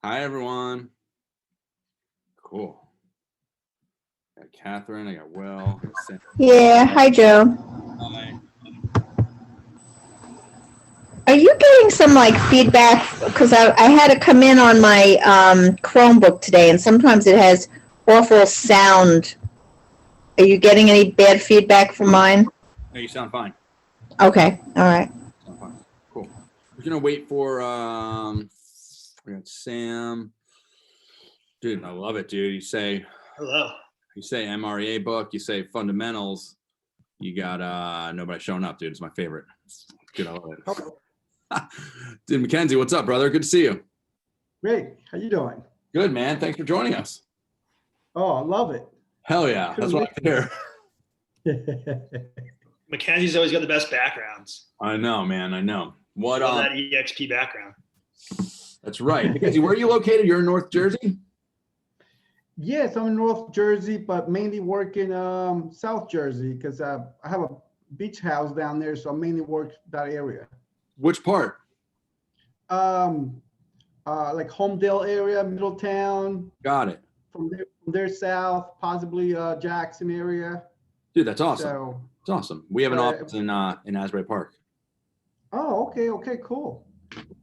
Hi, everyone. Cool. I got Catherine. I got Will. Yeah. Hi, Joe. Hi. Are you getting some feedback? Because I had to come in on my Chromebook today, and sometimes it has awful sound. Are you getting any bad feedback from mine? No, you sound fine. Okay. All right. Sound fine. Cool. We're gonna wait for we got Sam. Dude, I love it, dude. You say Hello. You say MREA book, you say fundamentals, you got nobody showing up, dude. It's my favorite. Good, I love it. Dude, Mackenzie, what's up, brother? Good to see you. Great. How you doing? Good, man. Thanks for joining us. Oh, I love it. Hell yeah. That's what I hear. Mackenzie's always got the best backgrounds. I know, man. I know. What Love that EXP background. That's right. Mackenzie, where are you located? You're in North Jersey? Yes, I'm in North Jersey, but mainly work in South Jersey because I have a beach house down there, so I mainly work that area. Which part? Like Homedale area, Middletown. Got it. From there south, possibly Jackson area. Dude, that's awesome. So, it's awesome. We have an office in Asbury Park. oh, okay, cool.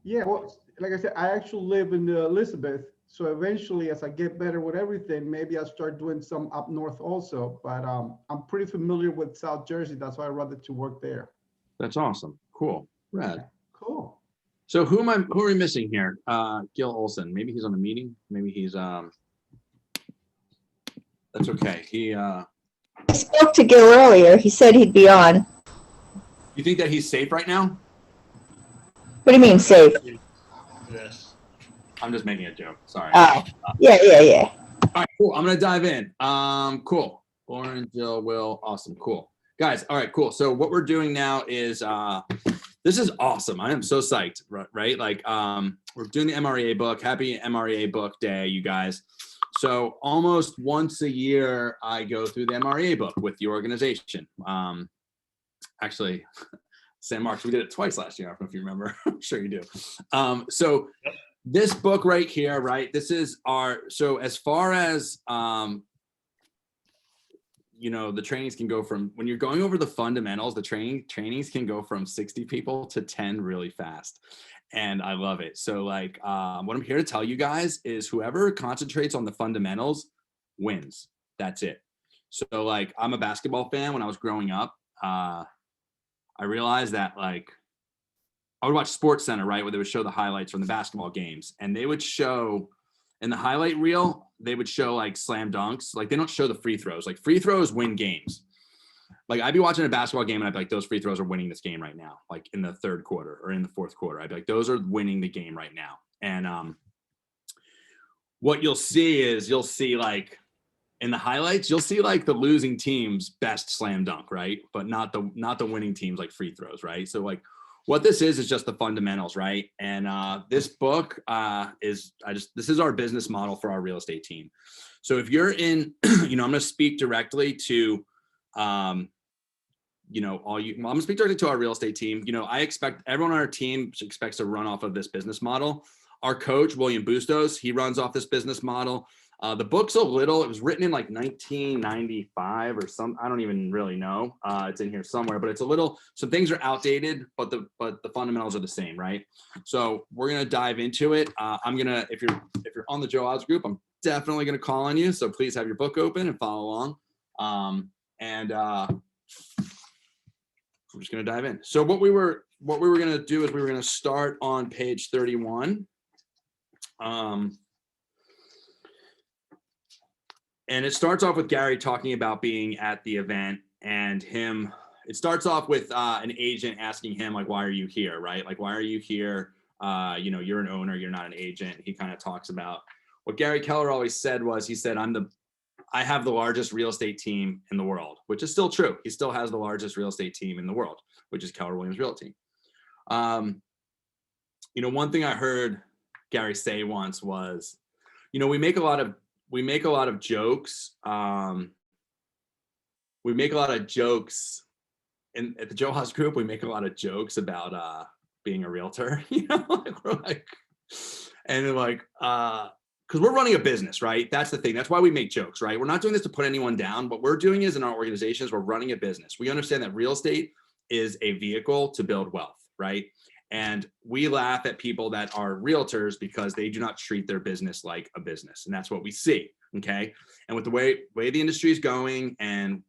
Yeah, well, like I said, I actually live in Elizabeth. So eventually, as I get better with everything, maybe I'll start doing some up north also. But I'm pretty familiar with South Jersey. That's why I rather to work there. That's awesome. Cool. Rad. Cool. So who are we missing here? Gil Olson. Maybe he's on a meeting. Maybe he's that's okay. I spoke to Gil earlier. He said he'd be on. You think that he's safe right now? What do you mean safe? Yes. I'm just making a joke. Sorry. Oh, yeah. All right, cool. I'm gonna dive in. Cool. Lauren, Jill, Will, awesome, cool. Guys, all right, cool. So what we're doing now is this is awesome. I am so psyched, right? Like we're doing the MREA book. Happy MREA book day, you guys. So almost once a year, I go through the MREA book with the organization. Actually, San Marcos, we did it twice last year. I don't know if you remember. I'm sure you do. So this book right here, right? This is so as far as, the trainings can go from, when you're going over the fundamentals, the trainings can go from 60 people to 10 really fast. And I love it. So what I'm here to tell you guys is whoever concentrates on the fundamentals wins. That's it. So I'm a basketball fan. When I was growing up, I realized that I would watch Sports Center, right, where they would show the highlights from the basketball games, and they would show in the highlight reel, they would show slam dunks. They don't show the free throws. Free throws win games. I'd be watching a basketball game and I'd be like, those free throws are winning this game right now. In the third quarter or in the fourth quarter, I'd be like, those are winning the game right now. And what you'll see is in the highlights, you'll see the losing team's best slam dunk, right? But not the winning team's free throws, right? So what this is just the fundamentals, right? And this book this is our business model for our real estate team. So if you're in, I'm going to speak directly to, I'm going to speak directly to our real estate team. I expect everyone on our team expects to run off of this business model. Our coach, William Bustos, he runs off this business model. The book's it was written in 1995 or some, I don't even really know. It's in here somewhere, but some things are outdated, but the fundamentals are the same, right? So we're going to dive into it. If you're on the Joe Oz group, I'm definitely going to call on you. So please have your book open and follow along. We're just going to dive in. So what we were going to do is we were going to start on page 31. And it starts off with Gary talking about being at the event, and it starts off with an agent asking him, why are you here, right? Why are you here? You're an owner, you're not an agent. He kind of talks about what Gary Keller always said he said, I have the largest real estate team in the world, which is still true. He still has the largest real estate team in the world, which is Keller Williams Realty. One thing I heard Gary say once was, we make a lot of jokes. We make a lot of jokes at the Joe Haas group. We make a lot of jokes about being a realtor, And like, because we're running a business, right? That's the thing. That's why we make jokes, right? We're not doing this to put anyone down. What we're doing is in our organizations, we're running a business. We understand that real estate is a vehicle to build wealth, right? And we laugh at people that are realtors because they do not treat their business like a business. And that's what we see, okay? And with the way the industry is going and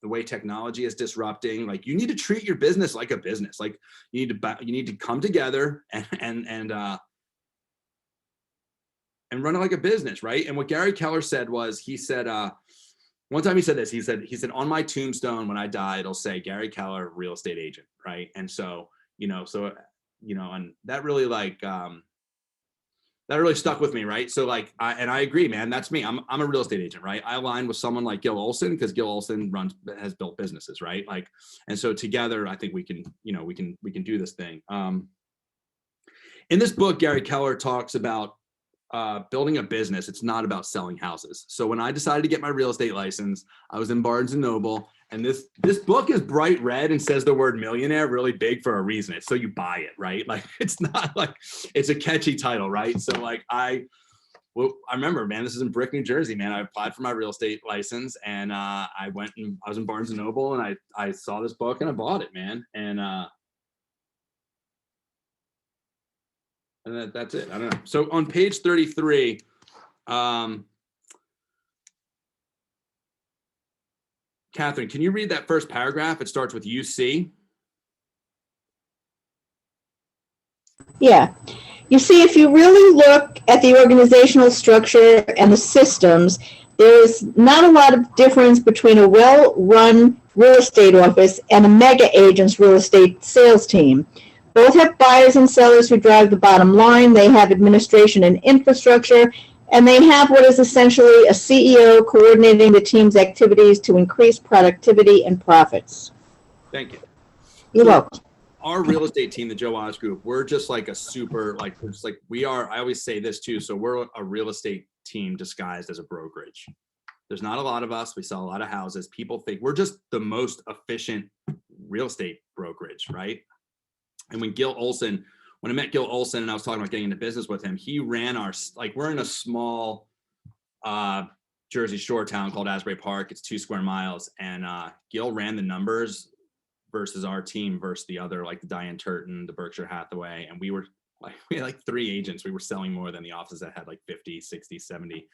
the way technology is disrupting, like you need to treat your business like a business. Like you need to come together and run it like a business, right? And what Gary Keller said was, he said, one time he said this, he said, on my tombstone, when I die, it'll say Gary Keller, real estate agent, right? And so, and that really that really stuck with me, right? So like, I agree, man, that's me. I'm a real estate agent, right? I align with someone like Gil Olson because Gil Olson has built businesses, right? Like, and so together, I think we can do this thing. In this book, Gary Keller talks about building a business. It's not about selling houses. So when I decided to get my real estate license, I was in Barnes and Noble, and this book is bright red and says the word millionaire really big for a reason. It's so you buy it, right? Like it's not like it's a catchy title, right? So like I remember, man, this is in Brick, New Jersey, man. I applied for my real estate license, and I was in Barnes and Noble, and I saw this book and I bought it, man. And that's it. I don't know. So on page 33, Catherine, can you read that first paragraph? It starts with UC. Yeah. You see, if you really look at the organizational structure and the systems, there's not a lot of difference between a well-run real estate office and a mega agent's real estate sales team. Both have buyers and sellers who drive the bottom line. They have administration and infrastructure, and they have what is essentially a CEO coordinating the team's activities to increase productivity and profits. Thank you. You're welcome. Our real estate team, the Joe Oz Group, we're just like a super, like, we're just like, we are, I always say this too. So we're a real estate team disguised as a brokerage. There's not a lot of us. We sell a lot of houses. People think we're just the most efficient real estate brokerage, right? And when I met Gil Olson and I was talking about getting into business with him, he ran we're in a small Jersey Shore town called Asbury Park. It's 2 square miles. And Gil ran the numbers versus our team versus the other, like the Diane Turton, the Berkshire Hathaway. And we had like 3 agents. We were selling more than the offices that had like 50, 60, 70,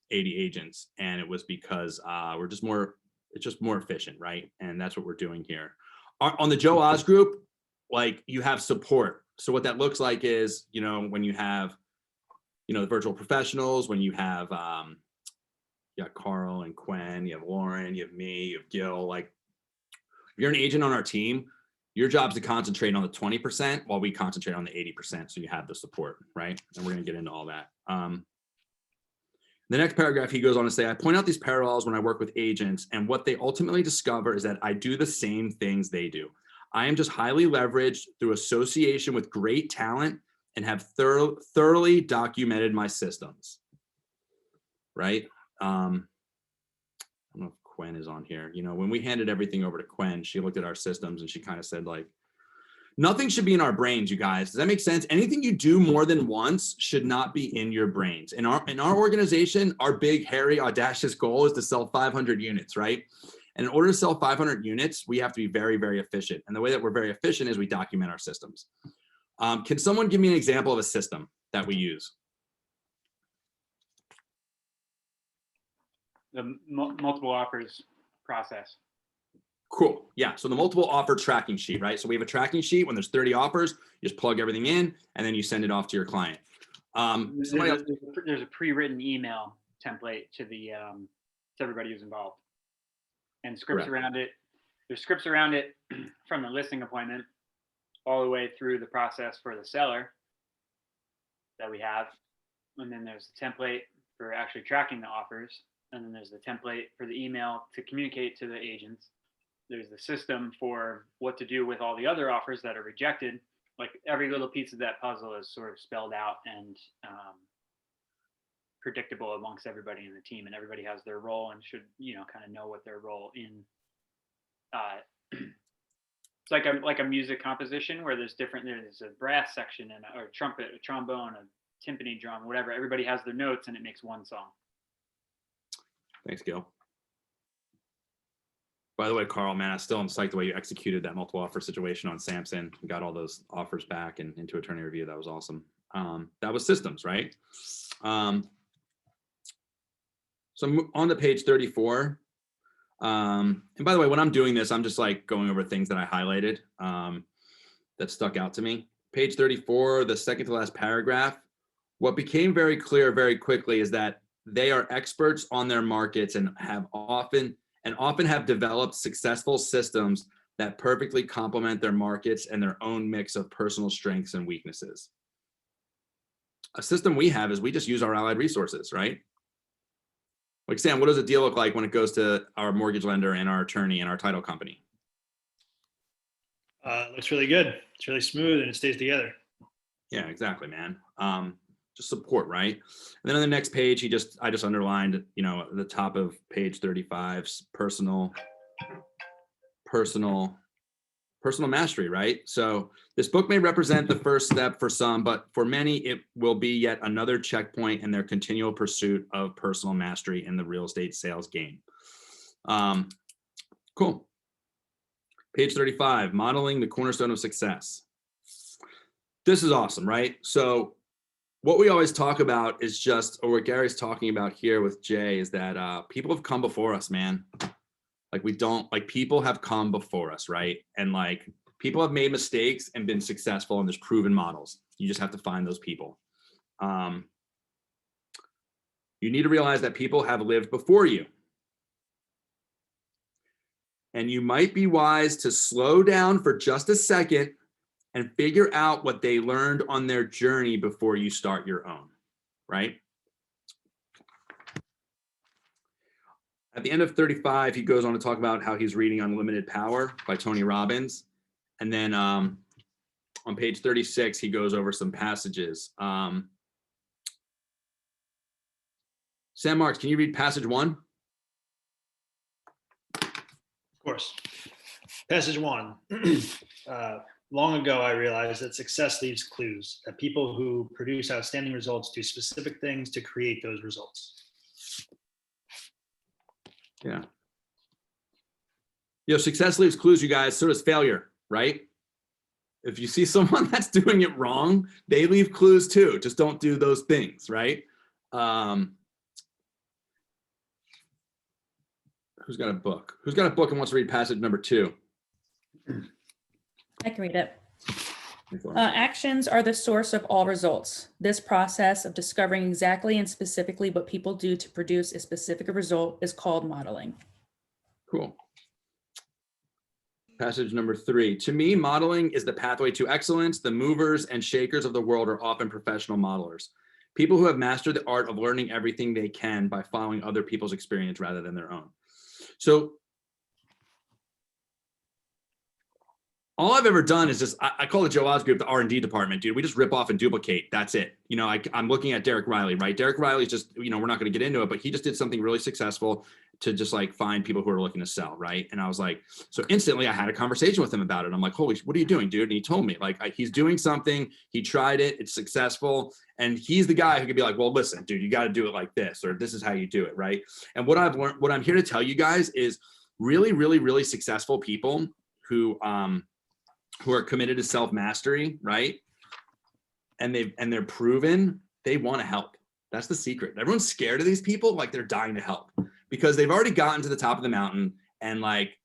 80 agents. And it was because it's just more efficient, right? And that's what we're doing here. On the Joe Oz Group, like you have support. So what that looks like is, when you have, the virtual professionals, when you have, you got Carl and Quen, you have Lauren, you have me, you have Gil. Like if you're an agent on our team, your job is to concentrate on the 20% while we concentrate on the 80%. So you have the support, right? And we're going to get into all that. The next paragraph, he goes on to say, I point out these parallels when I work with agents, and what they ultimately discover is that I do the same things they do. I am just highly leveraged through association with great talent and have thoroughly documented my systems, right? I don't know if Quen is on here. When we handed everything over to Quen, she looked at our systems and she kind of said, like, nothing should be in our brains, you guys. Does that make sense? Anything you do more than once should not be in your brains. In our organization, our big, hairy, audacious goal is to sell 500 units, right? And in order to sell 500 units, we have to be very, very efficient. And the way that we're very efficient is we document our systems. Can someone give me an example of a system that we use? The multiple offers process. Cool. Yeah. So the multiple offer tracking sheet, right? So we have a tracking sheet. When there's 30 offers, you just plug everything in and then you send it off to your client. There's a pre-written email template to everybody who's involved. And scripts around it. There's scripts around it from the listing appointment all the way through the process for the seller that we have. And then there's the template for actually tracking the offers. And then there's the template for the email to communicate to the agents. There's the system for what to do with all the other offers that are rejected. Like every little piece of that puzzle is sort of spelled out and predictable amongst everybody in the team, and everybody has their role and should kind of know what their role in it's like a music composition where there's a brass section and or trumpet, a trombone, a timpani drum, whatever. Everybody has their notes and it makes one song. Thanks, Gil. By the way, Carl, man, I still am psyched the way you executed that multiple offer situation on Samson. We got all those offers back and into attorney review. That was awesome. That was systems, right? So on to page 34. And by the way, when I'm doing this, I'm just like going over things that I highlighted that stuck out to me. Page 34, the second to last paragraph. What became very clear very quickly is that they are experts on their markets and often have developed successful systems that perfectly complement their markets and their own mix of personal strengths and weaknesses. A system we have is we just use our allied resources, right? Like, Sam, what does a deal look like when it goes to our mortgage lender and our attorney and our title company? It looks really good. It's really smooth and it stays together. Yeah, exactly, man. Just support, right? And then on the next page, I just underlined, you know, the top of page 35's personal mastery, right? So this book may represent the first step for some, but for many, it will be yet another checkpoint in their continual pursuit of personal mastery in the real estate sales game. Cool. Page 35, modeling the cornerstone of success. This is awesome, right? So what we always talk about is just, or what Gary's talking about here with Jay, is that people have come before us, man. Like, people have come before us, right? And like, people have made mistakes and been successful, and there's proven models. You just have to find those people. You need to realize that people have lived before you. And you might be wise to slow down for just a second and figure out what they learned on their journey before you start your own, right? At the end of 35, he goes on to talk about how he's reading Unlimited Power by Tony Robbins. And then on page 36, he goes over some passages. Sam Marks, can you read passage 1? Of course. Passage 1. Long ago, I realized that success leaves clues, that people who produce outstanding results do specific things to create those results. Yeah. Success leaves clues, you guys. So does failure, right? If you see someone that's doing it wrong, they leave clues too. Just don't do those things, right? Who's got a book? Who's got a book and wants to read passage number 2? I can read it. Actions are the source of all results. This process of discovering exactly and specifically what people do to produce a specific result is called modeling. Cool. Passage number 3. To me, modeling is the pathway to excellence. The movers and shakers of the world are often professional modelers. People who have mastered the art of learning everything they can by following other people's experience rather than their own. So all I've ever done is just, I call the Joe Oz group the R&D department, dude. We just rip off and duplicate. That's it. You know, I'm looking at Derek Riley, right? Derek Riley's just, you know, we're not going to get into it, but he just did something really successful to just like find people who are looking to sell, right? And I was like, so instantly I had a conversation with him about it. I'm like, holy, what are you doing, dude? And he told me, like, he's doing something. He tried it. It's successful. And he's the guy who could be like, well, listen, dude, you got to do it like this, or this is how you do it, right? And what I've learned, what I'm here to tell you guys is really, really, really successful people who are committed to self-mastery, right? And they're proven, they want to help. That's the secret. Everyone's scared of these people, like they're dying to help because they've already gotten to the top of the mountain, and like,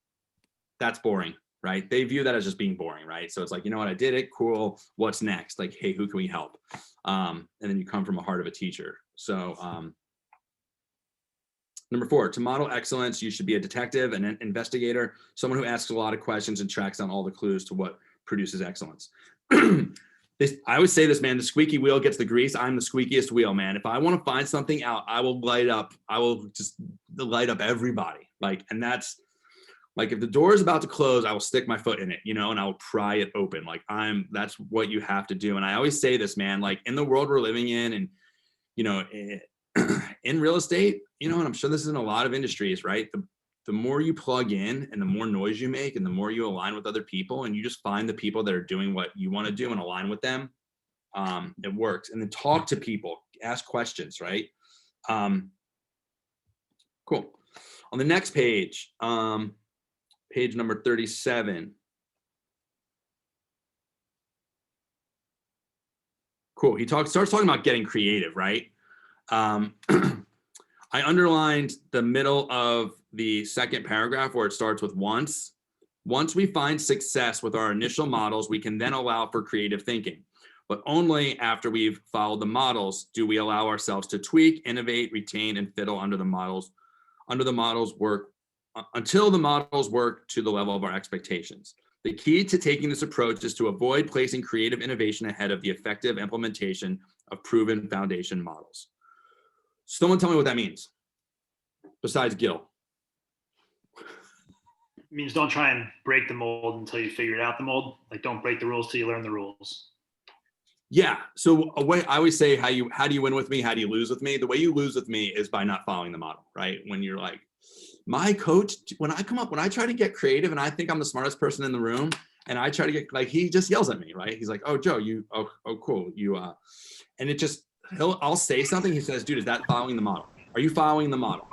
that's boring, right? They view that as just being boring, right? So it's like, you know what, I did it, cool. What's next? Like, hey, who can we help? And then you come from a heart of a teacher. So number 4, to model excellence, you should be a detective, an investigator, someone who asks a lot of questions and tracks down all the clues to what produces excellence. I always say this, man, the squeaky wheel gets the grease. I'm the squeakiest wheel, man. If I want to find something out, I will just light up everybody. Like, and that's like, if the door is about to close, I will stick my foot in it, you know, and I will pry it open. Like, that's what you have to do. And I always say this, man, like in the world we're living in, and, you know, in real estate, you know, and I'm sure this is in a lot of industries, right? The more you plug in and the more noise you make and the more you align with other people and you just find the people that are doing what you want to do and align with them, It works. And then talk to people, ask questions, right? Cool. On the next page, page number 37. Cool. He starts talking about getting creative, right? I underlined the middle of the second paragraph where it starts with once. Once we find success with our initial models, we can then allow for creative thinking. But only after we've followed the models do we allow ourselves to tweak, innovate, retain, and fiddle until the models work to the level of our expectations. The key to taking this approach is to avoid placing creative innovation ahead of the effective implementation of proven foundation models. Someone tell me what that means, besides Gil. It means don't try and break the mold until you figured out the mold. Like, don't break the rules till you learn the rules. Yeah. So a way I always say, how do you win with me? How do you lose with me? The way you lose with me is by not following the model, right? When you're like, my coach, when I try to get creative and I think I'm the smartest person in the room and I try to get, like, he just yells at me, right? He's like, oh, Joe, cool. And it just, I'll say something. He says, dude, is that following the model? Are you following the model?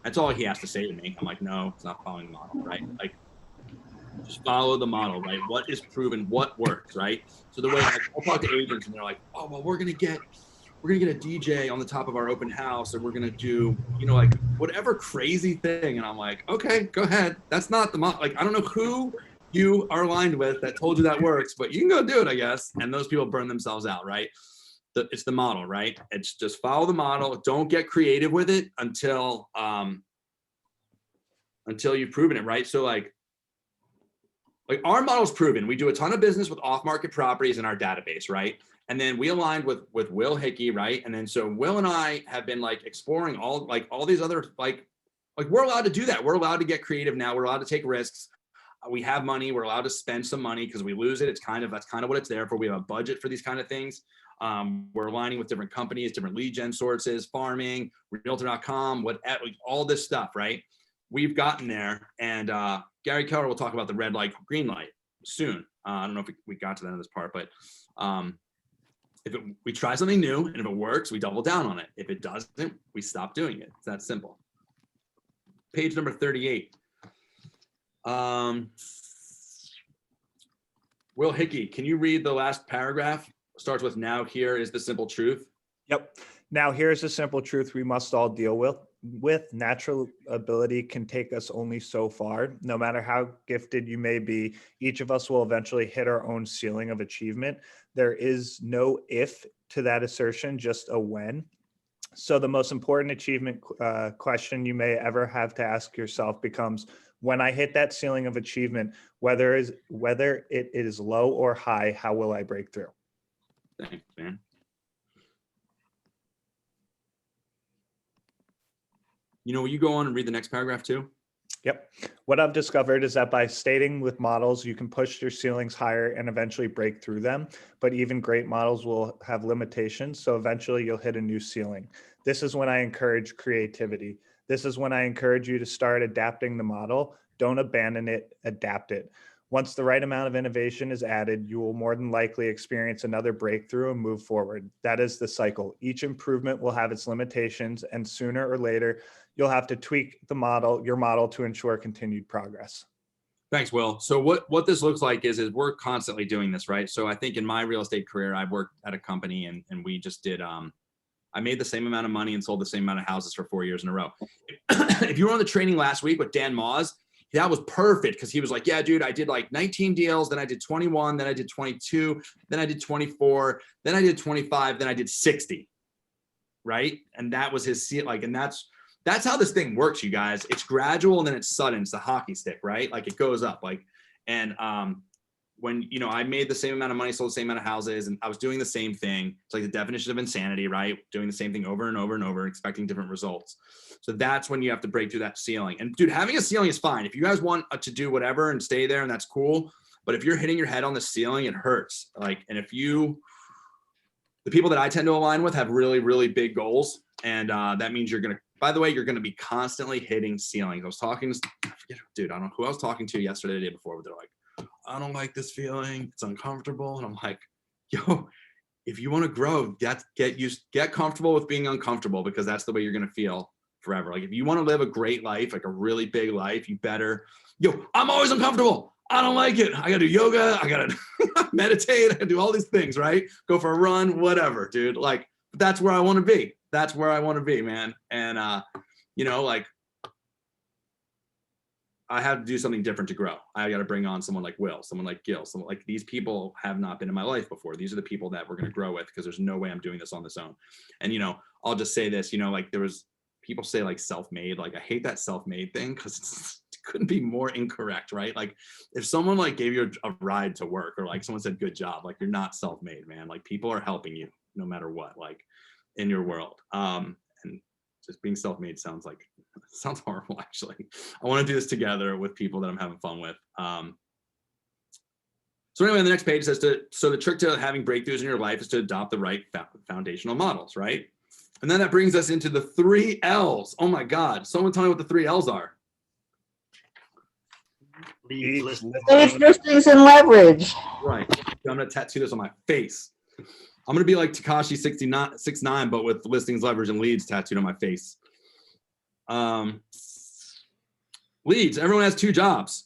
That's all he has to say to me. I'm like, no, it's not following the model, right? Like, just follow the model, right? What is proven, what works, right? So the way I'll talk to agents and they're like, oh, well, we're gonna get a DJ on the top of our open house, and we're gonna do, like whatever crazy thing. And I'm like, okay, go ahead. That's not the model. Like, I don't know who you are aligned with that told you that works, but you can go do it, I guess. And those people burn themselves out, right? It's the model, right? It's just follow the model. Don't get creative with it until you've proven it, right? So like our model's proven. We do a ton of business with off-market properties in our database, right? And then we aligned with Will Hickey, right? And then so Will and I have been like exploring all these other like we're allowed to do that. We're allowed to get creative now. We're allowed to take risks. We have money. We're allowed to spend some money because we lose it. That's kind of what it's there for. We have a budget for these kind of things. We're aligning with different companies, different lead gen sources, farming, realtor.com, all this stuff, right? We've gotten there. And Gary Keller will talk about the red light, green light soon. I don't know if we got to the end of this part, but we try something new, and if it works, we double down on it. If it doesn't, we stop doing it. It's that simple. Page number 38. Will Hickey, can you read the last paragraph? Starts with, now here is the simple truth. Yep. Now here's the simple truth we must all deal with. Natural ability can take us only so far. No matter how gifted you may be, each of us will eventually hit our own ceiling of achievement. There is no if to that assertion, just a when. So the most important achievement question you may ever have to ask yourself becomes, when I hit that ceiling of achievement, whether it is low or high, how will I break through? Thanks, man. Will you go on and read the next paragraph too? Yep. What I've discovered is that by stating with models, you can push your ceilings higher and eventually break through them. But even great models will have limitations. So eventually you'll hit a new ceiling. This is when I encourage creativity. This is when I encourage you to start adapting the model. Don't abandon it, adapt it. Once the right amount of innovation is added, you will more than likely experience another breakthrough and move forward. That is the cycle. Each improvement will have its limitations, and sooner or later, you'll have to tweak your model to ensure continued progress. Thanks, Will. So what this looks like is we're constantly doing this, right? So I think in my real estate career, I've worked at a company and we just did, I made the same amount of money and sold the same amount of houses for 4 years in a row. If you were on the training last week with Dan Moss, that was perfect because he was like, yeah, dude, I did like 19 deals, then I did 21, then I did 22, then I did 24, then I did 25, then I did 60, right? And that was his, and that's how this thing works, you guys. It's gradual and then it's sudden. It's the hockey stick, right? Like it goes up. When, I made the same amount of money, sold the same amount of houses, and I was doing the same thing. It's like the definition of insanity, right? Doing the same thing over and over and over, expecting different results. So that's when you have to break through that ceiling. And dude, having a ceiling is fine. If you guys want to do whatever and stay there, and that's cool. But if you're hitting your head on the ceiling, it hurts. And the people that I tend to align with have really, really big goals. And that means you're going to be constantly hitting ceilings. I was talking to, I don't know who I was talking to yesterday, the day before, but they're like, I don't like this feeling. It's uncomfortable. And I'm like, yo, if you want to grow, get comfortable with being uncomfortable, because that's the way you're going to feel forever. Like if you want to live a great life, like a really big life, you better, I'm always uncomfortable. I don't like it. I got to do yoga. I got to meditate. I got to do all these things, right? Go for a run, whatever, dude. Like that's where I want to be. That's where I want to be, man. And, like I have to do something different to grow. I got to bring on someone like Will, someone like Gil, someone like these people have not been in my life before. These are the people that we're going to grow with, because there's no way I'm doing this on this own. And, I'll just say this, like there was people say like self-made, like I hate that self-made thing, because it couldn't be more incorrect, right? Like if someone like gave you a ride to work, or like someone said, good job, like you're not self-made, man. Like people are helping you no matter what, like in your world. And just being self-made sounds horrible, actually. I want to do this together with people that I'm having fun with. So anyway, on the next page it says so the trick to having breakthroughs in your life is to adopt the right foundational models, right? And then that brings us into the 3 L's. Oh my God. Someone tell me what the 3 L's are. Leads, Leads, listings, and leverage. Right. I'm going to tattoo this on my face. I'm going to be like Tekashi 69, but with listings, leverage, and leads tattooed on my face. Leads. Everyone has 2 jobs.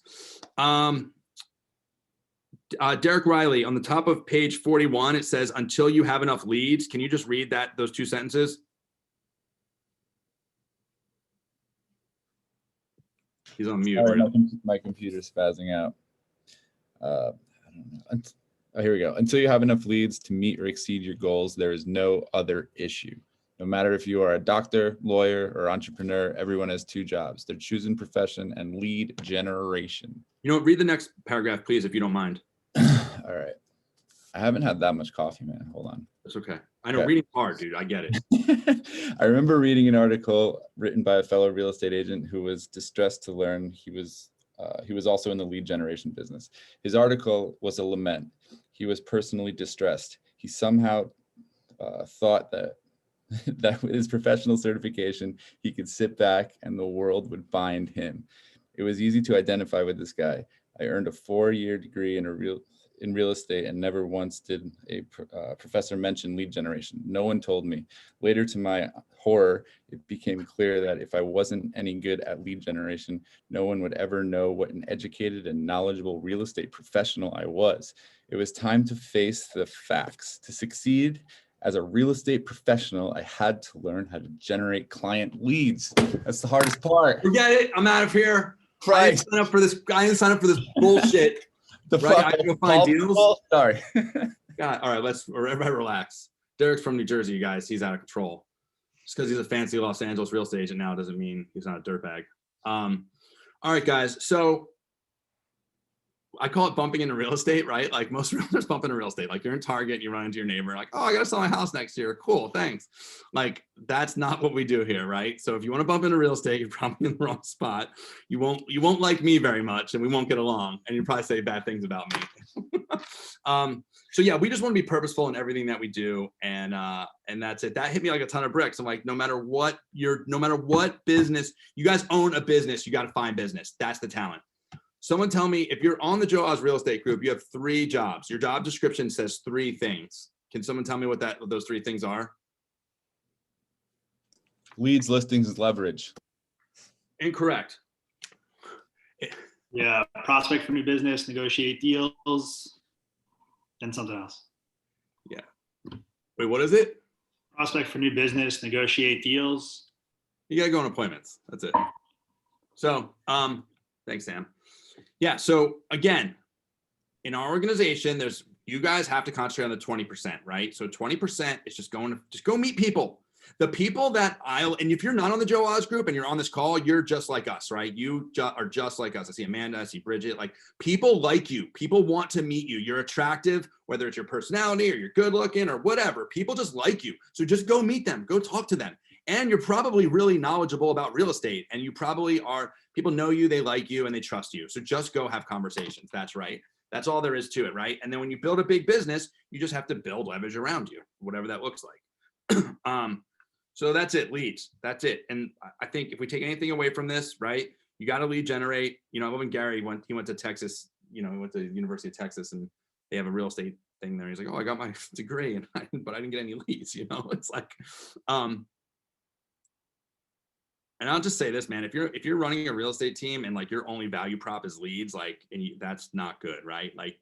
Derek Riley, on the top of page 41, it says, until you have enough leads. Can you just read those 2 sentences? He's on mute. Sorry, my computer's spazzing out. I don't know. Oh, here we go. Until you have enough leads to meet or exceed your goals, there is no other issue. No matter if you are a doctor, lawyer, or entrepreneur, everyone has 2 jobs: their chosen profession and lead generation. Read the next paragraph, please, if you don't mind. All right. I haven't had that much coffee, man. Hold on. That's okay. I know, reading's hard, dude. I get it. I remember reading an article written by a fellow real estate agent who was distressed to learn he was also in the lead generation business. His article was a lament. He was personally distressed. He somehow thought that with his professional certification, he could sit back and the world would find him. It was easy to identify with this guy. I earned a 4-year degree in real estate and never once did a professor mention lead generation. No one told me. Later, to my horror, it became clear that if I wasn't any good at lead generation, no one would ever know what an educated and knowledgeable real estate professional I was. It was time to face the facts. To succeed as a real estate professional, I had to learn how to generate client leads. That's the hardest part. Forget it. I'm out of here. Right. I didn't sign up for this bullshit. Right? I can go find deals. Sorry. God, all right, everybody relax. Derek's from New Jersey, you guys. He's out of control. Just because he's a fancy Los Angeles real estate agent now doesn't mean he's not a dirtbag. All right, guys. So I call it bumping into real estate, right? Like most realtors bump into real estate. Like you're in Target, you run into your neighbor, like, oh, I got to sell my house next year. Cool, thanks. Like that's not what we do here, right? So if you want to bump into real estate, you're probably in the wrong spot. You won't like me very much, and we won't get along, and you probably say bad things about me. So yeah, we just want to be purposeful in everything that we do, and that's it. That hit me like a ton of bricks. I'm like, no matter what business, you guys own a business, you got to find business. That's the talent. Someone tell me, if you're on the Joe Oz Real Estate Group, you have 3 jobs. Your job description says 3 things. Can someone tell me what those 3 things are? Leads, listings, and leverage. Incorrect. Yeah, prospect for new business, negotiate deals, and something else. Yeah. Wait, what is it? Prospect for new business, negotiate deals. You gotta go on appointments. That's it. So, thanks, Sam. Yeah. So again, in our organization, you guys have to concentrate on the 20%, right? So 20% is just go meet people. The people and if you're not on the Joe Oz group and you're on this call, you're just like us, right? You are just like us. I see Amanda, I see Bridget. Like people like you. People want to meet you. You're attractive, whether it's your personality or you're good looking or whatever. People just like you. So just go meet them. Go talk to them. And you're probably really knowledgeable about real estate. And you probably are. People know you, they like you, and they trust you. So just go have conversations. That's right. That's all there is to it, right? And then when you build a big business, you just have to build leverage around you, whatever that looks like. So that's it, leads. That's it. And I think if we take anything away from this, right, you got to lead generate. I love when Gary went to Texas, he went to the University of Texas, and they have a real estate thing there. He's like, oh, I got my degree, but I didn't get any leads, you know? It's like, and I'll just say this, man, if you're running a real estate team and like your only value prop is leads, like, that's not good, right? Like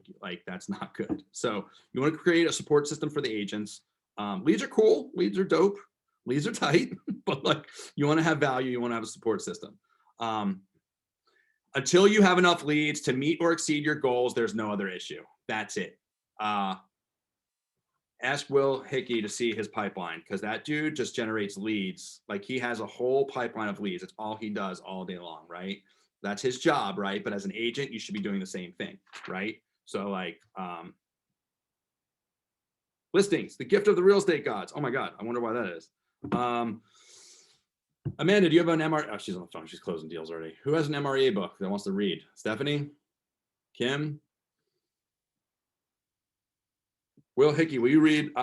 that's not good. So you want to create a support system for the agents. Leads are cool. Leads are dope. Leads are tight, but like you want to have value. You want to have a support system. Until you have enough leads to meet or exceed your goals, there's no other issue. That's it. Ask Will Hickey to see his pipeline, because that dude just generates leads. Like he has a whole pipeline of leads. It's all he does all day long, right? That's his job, right? But as an agent, you should be doing the same thing, right? So like listings, the gift of the real estate gods. Oh my God, I wonder why that is. Amanda, do you have an MREA? Oh, she's on the phone. She's closing deals already. Who has an MREA book that wants to read? Stephanie? Kim? Will Hickey, will you read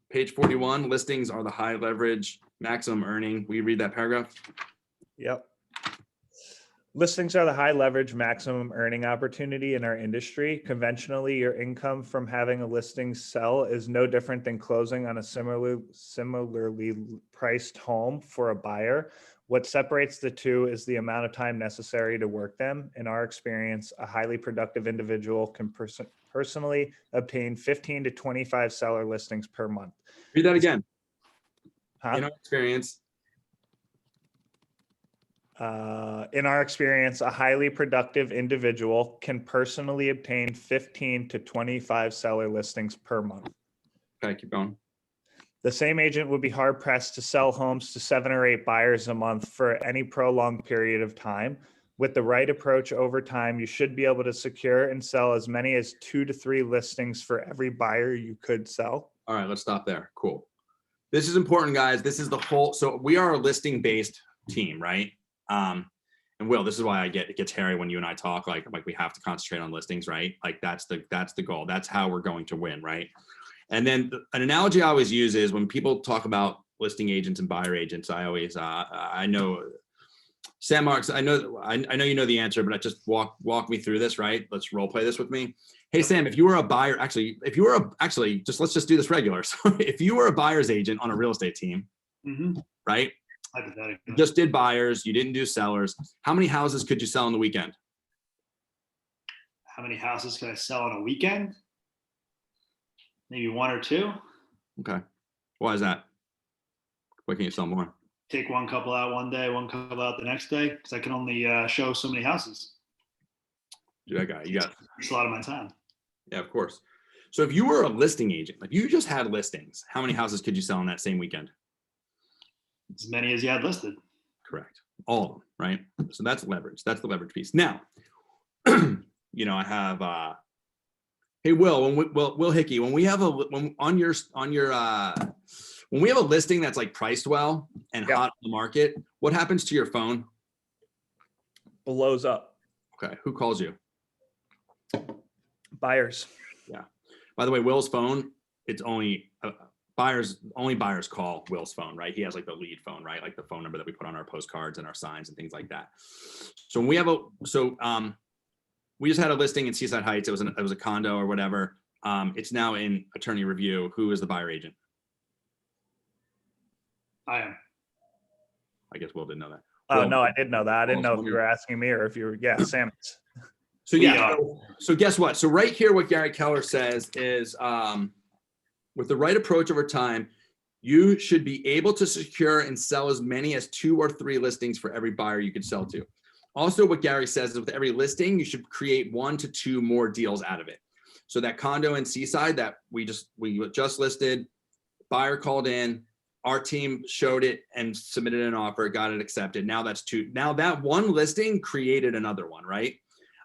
page 41? Listings are the high leverage, maximum earning. Will you read that paragraph? Yep. Listings are the high leverage, maximum earning opportunity in our industry. Conventionally, your income from having a listing sell is no different than closing on a similarly priced home for a buyer. What separates the two is the amount of time necessary to work them. In our experience, a highly productive individual can personally obtain 15 to 25 seller listings per month. Read that again. Huh? In our experience. In our experience, a highly productive individual can personally obtain 15 to 25 seller listings per month. Okay, keep going. The same agent would be hard pressed to sell homes to 7 or 8 buyers a month for any prolonged period of time. With the right approach over time, you should be able to secure and sell as many as 2 to 3 listings for every buyer you could sell. All right, let's stop there. Cool. This is important, guys. This is the whole, so we are a listing based team, right? And Will, this is why it gets hairy when you and I talk, like we have to concentrate on listings, right? Like that's the goal. That's how we're going to win, right? And then an analogy I always use is when people talk about listing agents and buyer agents, I always, I know, Sam Marks, I know you know the answer, but I just walk me through this, right? Let's role play this with me. Hey, Sam, if you were a buyer, let's just do this regular. So if you were a buyer's agent on a real estate team, right? You just did buyers, you didn't do sellers. How many houses could you sell on the weekend? How many houses could I sell on a weekend? Maybe 1 or 2. Okay. Why is that? Why can't you sell more? Take one couple out one day, one couple out the next day, because I can only show so many houses. That guy, you got it's a lot of my time. Yeah, of course. So if you were a listing agent, like you just had listings, how many houses could you sell on that same weekend? As many as you had listed. Correct. All of them, right? So that's leverage. That's the leverage piece. Now, I have hey Will, Will Hickey, when we have a listing that's like priced well and hot on the market, what happens to your phone? Blows up. Okay. Who calls you? Buyers. Yeah. By the way, Will's phone, it's only buyers call Will's phone, right? He has like the lead phone, right? Like the phone number that we put on our postcards and our signs and things like that. So when we have we just had a listing in Seaside Heights. It was a condo or whatever. It's now in attorney review. Who is the buyer agent? I am. I guess Will didn't know that. Oh, no, I did know that. I didn't know if you were asking me or if you were, Sam. So yeah, so guess what? So right here, what Gary Keller says is, with the right approach over time, you should be able to secure and sell as many as 2 or 3 listings for every buyer you could sell to. Also, what Gary says is with every listing, you should create 1 to 2 more deals out of it. So that condo in Seaside that we just listed, buyer called in, our team showed it and submitted an offer, got it accepted. Now that's 2. Now that one listing created another one, right?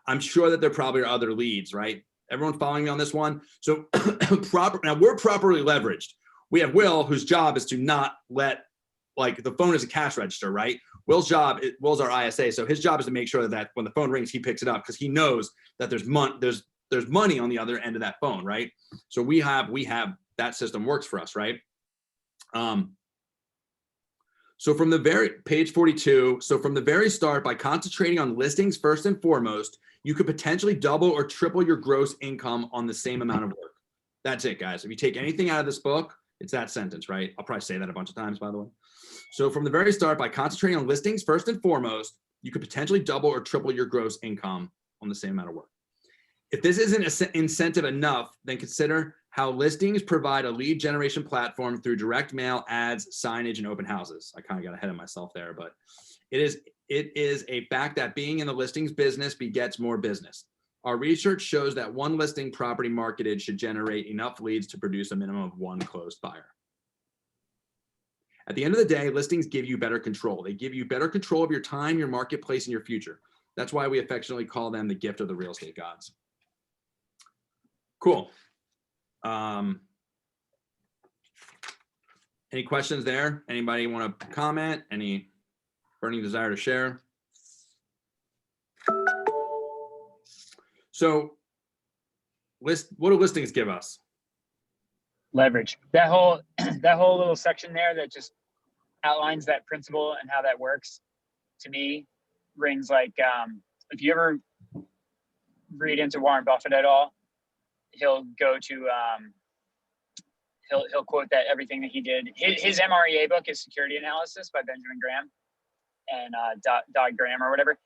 I'm sure that there probably are other leads, right? Everyone following me on this one? So now we're properly leveraged. We have Will, whose job is to not let, like the phone is a cash register, right? Will's our ISA. So his job is to make sure that when the phone rings, he picks it up because he knows that there's money on the other end of that phone, right? So we have that system works for us, right? So from the page 42, so from the very start, by concentrating on listings first and foremost, you could potentially double or triple your gross income on the same amount of work. That's it, guys. If you take anything out of this book, it's that sentence, right? I'll probably say that a bunch of times, by the way. So from the very start, by concentrating on listings, first and foremost, you could potentially double or triple your gross income on the same amount of work. If this isn't incentive enough, then consider how listings provide a lead generation platform through direct mail, ads, signage, and open houses. I kind of got ahead of myself there, but it is a fact that being in the listings business begets more business. Our research shows that one listing property marketed should generate enough leads to produce a minimum of one closed buyer. At the end of the day, listings give you better control. They give you better control of your time, your marketplace, and your future. That's why we affectionately call them the gift of the real estate gods. Cool. Any questions there? Anybody want to comment? Any burning desire to share? So, what do listings give us? Leverage. That whole little section there that just outlines that principle and how that works, to me, rings like, if you ever read into Warren Buffett at all, he'll go to he'll quote that everything that he did. His MREA book is Security Analysis by Benjamin Graham and Dodd Graham or whatever.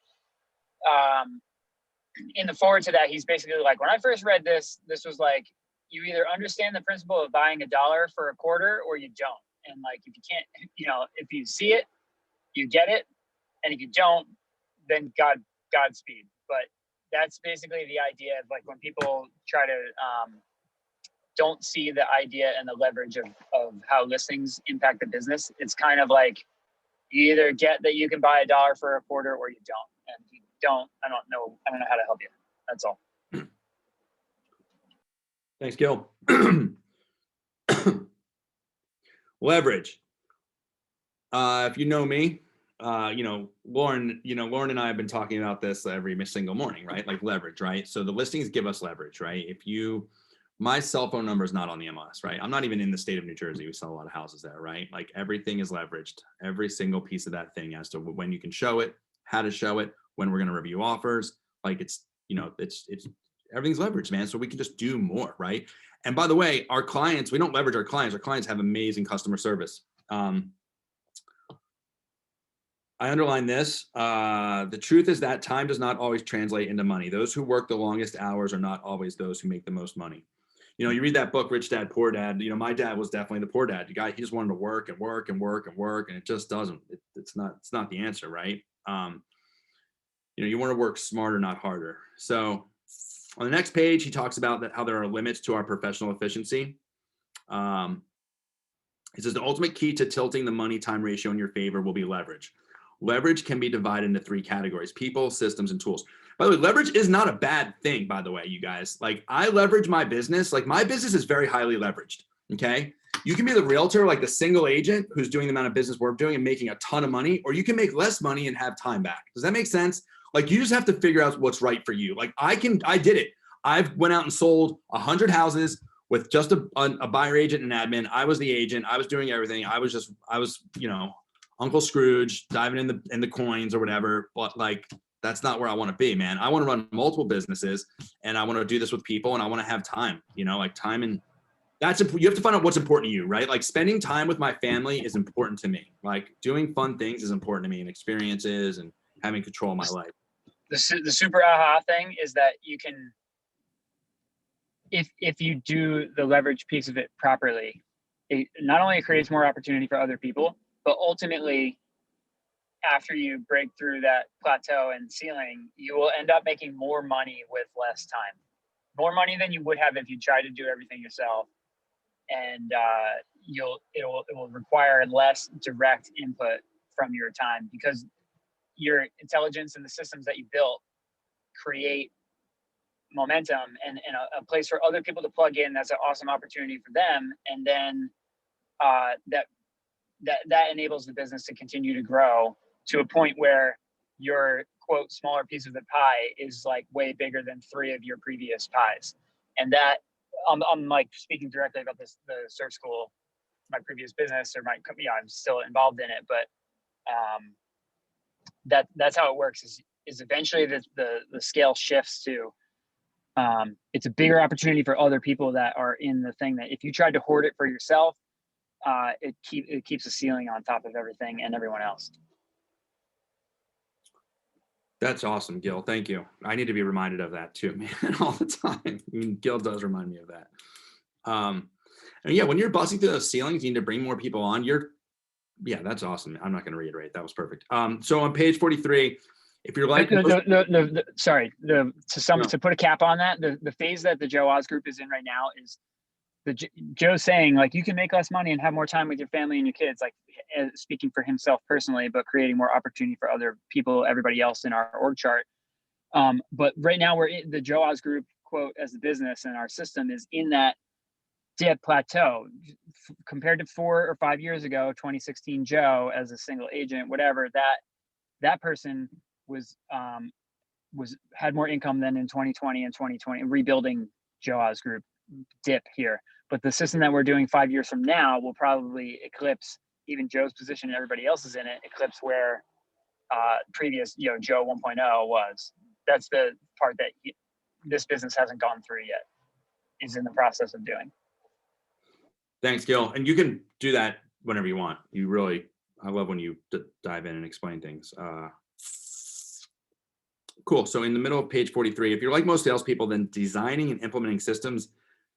In the forward to that, he's basically like, when I first read this was like, you either understand the principle of buying $1 for a quarter or you don't. And like, if you can't, if you see it, you get it. And if you don't, then Godspeed. But that's basically the idea of like when people try to don't see the idea and the leverage of how listings impact the business. It's kind of like you either get that you can buy $1 for a quarter or you don't. And if you don't, I don't know how to help you. That's all. Thanks, Gil. Leverage. If you know me, Lauren and I have been talking about this every single morning, right? Like leverage, right? So the listings give us leverage, right? My cell phone number is not on the MLS, right? I'm not even in the state of New Jersey. We sell a lot of houses there, right? Like everything is leveraged. Every single piece of that thing as to when you can show it, how to show it, when we're going to review offers. Like it's everything's leveraged, man. So we can just do more, right? And by the way, our clients, we don't leverage our clients. Our clients have amazing customer service. I underline this. The truth is that time does not always translate into money. Those who work the longest hours are not always those who make the most money. You read that book, Rich Dad, Poor Dad. My dad was definitely the poor dad. He just wanted to work and work and work and work, and it just doesn't. It's not the answer, right? You want to work smarter, not harder. So on the next page, he talks about how there are limits to our professional efficiency. He says the ultimate key to tilting the money-time ratio in your favor will be leverage. Leverage can be divided into 3 categories: people, systems, and tools. By the way, leverage is not a bad thing, by the way, you guys. Like I leverage my business. Like my business is very highly leveraged, okay? You can be the realtor, like the single agent who's doing the amount of business we're doing and making a ton of money, or you can make less money and have time back. Does that make sense? Like you just have to figure out what's right for you. Like I did it. I've went out and sold 100 houses with just a buyer agent and admin. I was the agent. I was doing everything. I was Uncle Scrooge diving in the coins or whatever. But like, that's not where I want to be, man. I want to run multiple businesses and I want to do this with people and I want to have time, like time. And you have to find out what's important to you, right? Like spending time with my family is important to me. Like doing fun things is important to me, and experiences and having control of my life. The super aha thing is that you can, if you do the leverage piece of it properly, it not only creates more opportunity for other people, but ultimately, after you break through that plateau and ceiling, you will end up making more money with less time. More money than you would have if you tried to do everything yourself. And it will require less direct input from your time, because your intelligence and the systems that you built create momentum and a place for other people to plug in. That's an awesome opportunity for them. And then that enables the business to continue to grow to a point where your quote smaller piece of the pie is like way bigger than 3 of your previous pies. And that I'm like speaking directly about the surf school, my previous business, or I'm still involved in it, but that's how it works is eventually the scale shifts to It's a bigger opportunity for other people that are in the thing that if you tried to hoard it for yourself, it keeps a ceiling on top of everything and everyone else. That's awesome, Gil. Thank you. I need to be reminded of that too, man, all the time. I mean, Gil does remind me of that. And yeah, when you're busting through those ceilings, you need to bring more people on. Yeah, that's awesome. I'm not going to reiterate. That was perfect. So on page 43, if you're like, to put a cap on that, the phase that the Joe Oz group is in right now is Joe's saying, like, you can make less money and have more time with your family and your kids, like speaking for himself personally, but creating more opportunity for other people, everybody else in our org chart. But right now we're in the Joe Oz group, quote, as the business and our system is in that dip plateau compared to 4 or 5 years ago, 2016 Joe as a single agent, whatever, that person had more income than in 2020 and 2020, rebuilding Joe Oz group dip here. But the system that we're doing 5 years from now will probably eclipse even Joe's position and everybody else is in it, eclipse where previous, Joe 1.0 was. That's the part that this business hasn't gone through yet, is in the process of doing. Thanks, Gil. And you can do that whenever you want. I love when you dive in and explain things. Cool. So in the middle of page 43, if you're like most salespeople, then designing and implementing systems,